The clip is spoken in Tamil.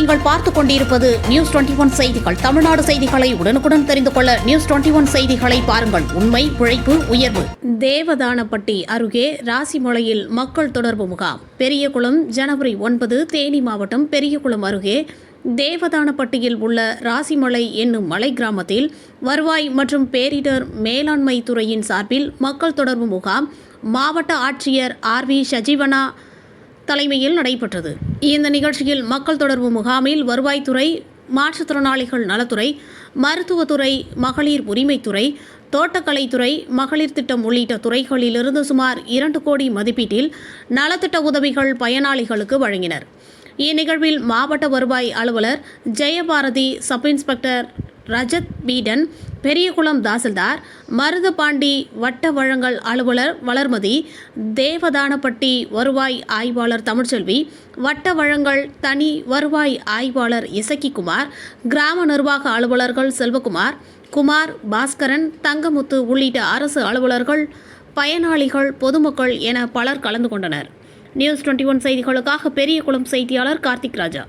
நீங்கள் பார்த்துக் கொண்டிருப்பது நியூஸ் 21 செய்திகள். தமிழ்நாடு செய்திகளை உடனுக்குடன் தெரிந்து கொள்ள நியூஸ் 21 செய்திகளை பாருங்கள். உண்மை, உழைப்பு, உயர்வு. தேவதானப்பட்டி அருகே ராசிமலையில் மக்கள் தொடர்பு முகாம். பெரியகுளம் ஜனவரி 9. தேனி மாவட்டம் பெரியகுளம் அருகே தேவதானப்பட்டியில் உள்ள ராசிமலை என்னும் மலை கிராமத்தில் வருவாய் மற்றும் பேரிடர் மேலாண்மை துறையின் சார்பில் மக்கள் தொடர்பு முகாம் மாவட்ட ஆட்சியர் RV சஜீவனா தலைமையில் நடைபெற்றது. இந்த நிகழ்ச்சியில் மக்கள் தொடர்பு முகாமில் வருவாய்த்துறை, மாற்றுத்திறனாளிகள் நலத்துறை, மருத்துவத்துறை, மகளிர் உரிமைத்துறை, தோட்டக்கலைத்துறை, மகளிர் திட்டம் உள்ளிட்ட துறைகளிலிருந்து சுமார் 2 கோடி மதிப்பீட்டில் நலத்திட்ட உதவிகள் பயனாளிகளுக்கு வழங்கினர். இந்நிகழ்வில் மாவட்ட வருவாய் அலுவலர் ஜெயபாரதி, சப் இன்ஸ்பெக்டர் ரஜத் பீடன், பெரியகுளம் தாசில்தார் மருதபாண்டி, வட்ட வழங்கல் அலுவலர் வளர்மதி, தேவதானப்பட்டி வருவாய் ஆய்வாளர் தமிழ்ச்செல்வி, வட்ட வழங்கல் தனி வருவாய் ஆய்வாளர் இசக்கிக்குமார், கிராம நிர்வாக அலுவலர்கள் செல்வகுமார், குமார், பாஸ்கரன், தங்கமுத்து உள்ளிட்ட அரசு அலுவலர்கள், பயனாளிகள், பொதுமக்கள் என பலர் கலந்து கொண்டனர். நியூஸ் 21 செய்திகளுக்காக பெரியகுளம் செய்தியாளர் கார்த்திக் ராஜா.